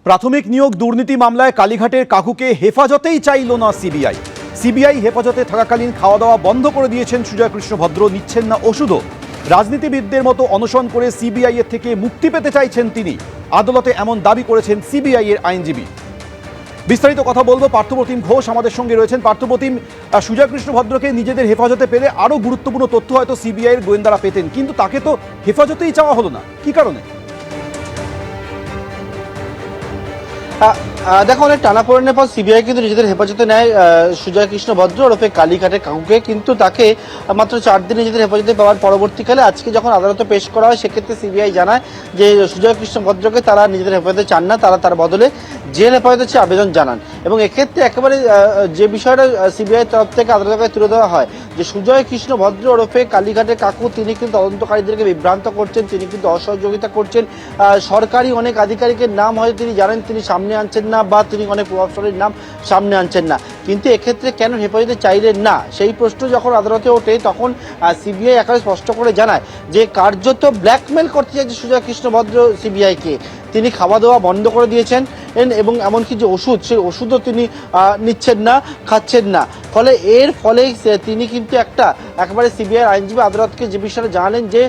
প্রাথমিক নিয়োগ দুর্নীতি মামলায় কালীঘাটের কাকুকে হেফাজতেই চাইল না সিবিআই। সিবিআই হেফাজতে থাকাকালীন খাওয়া দাওয়া বন্ধ করে দিয়েছেন সুজয় কৃষ্ণ ভদ্র, নিচ্ছেন না ওষুধও। রাজনীতিবিদদের মতো অনশন করে সিবিআই এর থেকে মুক্তি পেতে চাইছেন তিনি। আদালতে এমন দাবি করেছেন সিবিআই এর আইনজীবী। বিস্তারিত কথা বলবো, পার্থপ্রতিম ঘোষ আমাদের সঙ্গে রয়েছেন। পার্থপ্রতিম, সুজয় কৃষ্ণ ভদ্রকে নিজেদের হেফাজতে পেলে আরো গুরুত্বপূর্ণ তথ্য হয়তো সিবিআই এর গোয়েন্দারা পেতেন, কিন্তু তাকে তো হেফাজতেই চাওয়া হলো না, কি কারণে? দেখো, অনেক টানাপোড়েনের পর সিবিআই কিন্তু নিজেদের হেফাজতে নেয় সুজয় কৃষ্ণ ভদ্র ওরফে কালীঘাটের কাকুকে, কিন্তু তাকে মাত্র 4 দিন নিজেদের হেফাজতে পাওয়ার পরবর্তীকালে আজকে যখন আদালতে পেশ করা হয়, সেক্ষেত্রে সিবিআই জানায় যে সুজয় কৃষ্ণ ভদ্রকে তারা নিজেদের হেফাজতে চান না, তারা তার বদলে জেল হেফাজতে চেয়ে আবেদন জানান। এবং এক্ষেত্রে একেবারে যে বিষয়টা সিবিআই তরফ থেকে আদালতের কাছে তুলে দেওয়া হয় যে সুজয় কৃষ্ণ ভদ্র ওরফে কালীঘাটের কাকু তিনি কিন্তু তদন্তকারীদেরকে বিভ্রান্ত করছেন, তিনি কিন্তু অসহযোগিতা করছেন। সরকারি অনেক আধিকারিকের নাম হয়তো তিনি জানেন, তিনি সামনে আনছেন না, বা তিনি অনেক প্রভাবশালীর নাম সামনে আনছেন না, কিন্তু এক্ষেত্রে কেন হেফাজতে চাইলেন না সেই প্রশ্ন যখন আদালতে ওঠে, তখন সিবিআই একেবারে স্পষ্ট করে জানায় যে কার্যত ব্ল্যাকমেল করতে চাইছে সুজয় কৃষ্ণ ভদ্র সিবিআইকে। তিনি খাওয়া দাওয়া বন্ধ করে দিয়েছেন এবং এমনকি যে ওষুধ, সেই ওষুধও তিনি নিচ্ছেন না, খাচ্ছেন না। ফলে এর ফলে তিনি কিন্তু একেবারে সিবিআই আইনজীবী আদালতকে যে বিষয়টা জানালেন যে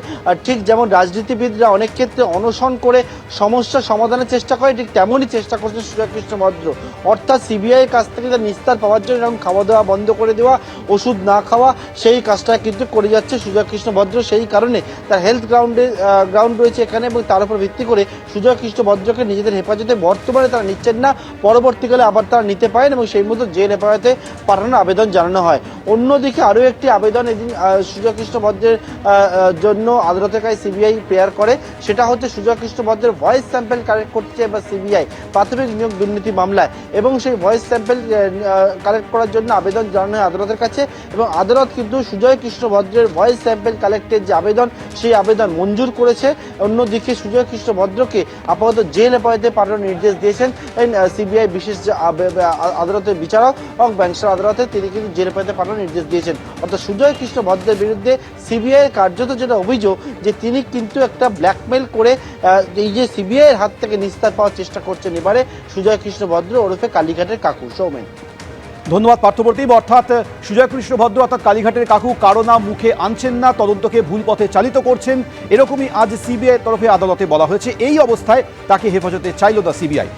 ঠিক যেমন রাজনীতিবিদরা অনেক ক্ষেত্রে অনশন করে সমস্যা সমাধানের চেষ্টা করে, ঠিক তেমনই চেষ্টা করছে সুজয় কৃষ্ণ ভদ্র। অর্থাৎ সিবিআইয়ের কাছ থেকে তার নিস্তার পাওয়ার জন্য এরকম খাওয়া দাওয়া বন্ধ করে দেওয়া, ওষুধ না খাওয়া, সেই কাজটা কিন্তু করে যাচ্ছে সুজয় কৃষ্ণ ভদ্র। সেই কারণে তার হেলথ গ্রাউন্ড রয়েছে এখানে, এবং তার উপর ভিত্তি করে সুজয় কৃষ্ণ ভদ্রকে নিজেদের হেফাজতে বর্তমানে তারা নিচ্ছেন না, পরবর্তীকালে আবার তারা নিতে পারেন এবং সেই মতো জেল হেফাজতে পাঠানোর আবেদন জানানো হয়। অন্যদিকে আরও একটি আবেদন এদিন সুজয় কৃষ্ণ ভদ্রের জন্য আদালতের কাছে সিবিআই প্রেয়ার করে, সেটা হচ্ছে সুজয় কৃষ্ণ ভদ্রের ভয়েস স্যাম্পল কালেক্ট করতে চায় বা সিবিআই প্রাথমিক নিয়োগ দুর্নীতি মামলায়, এবং সেই ভয়েস স্যাম্পল কালেক্ট করার জন্য আবেদন জানানো হয় আদালতের কাছে। এবং আদালত কিন্তু সুজয় কৃষ্ণ ভদ্রের ভয়েস স্যাম্পল কালেক্টের যে আবেদন, সেই আবেদন মঞ্জুর করেছে। অন্যদিকে সুজয় কৃষ্ণ ভদ্রকে আপাতত জেল হেফাজতে পাঠানোর নির্দেশ দিয়েছেন সিবিআই বিশেষ আদালতের বিচারক এবং ব্যাংশাল আদালতে, তিনি কিন্তু জেল হেফাজতে পাঠানোর নির্দেশ দিয়েছেন। অর্থাৎ সুজয় কৃষ্ণ ভদ্রের বিরুদ্ধে সিবিআই কার্যত যেটা অভিযোগ যে তিনি কিন্তু একটা ব্ল্যাকমেল করে এই যে সিবিআই এর হাত থেকে নিস্তার পাওয়ার চেষ্টা করছেন এবারে সুজয় কৃষ্ণ ভদ্র ওরফে কালীঘাটের কাকু। সৌমেন, ধন্যবাদ পার্থপ্রতিম। অর্থাৎ সুজয় কৃষ্ণ ভদ্র অর্থাৎ কালীঘাটের কাকু কারো নাম মুখে আনছেন না, তদন্তকে ভুল পথে চালিত করছেন, এরকমই আজ সিবিআই তরফে আদালতে বলা হয়েছে। এই অবস্থায় তাকে হেফাজতে চাইল না সিবিআই।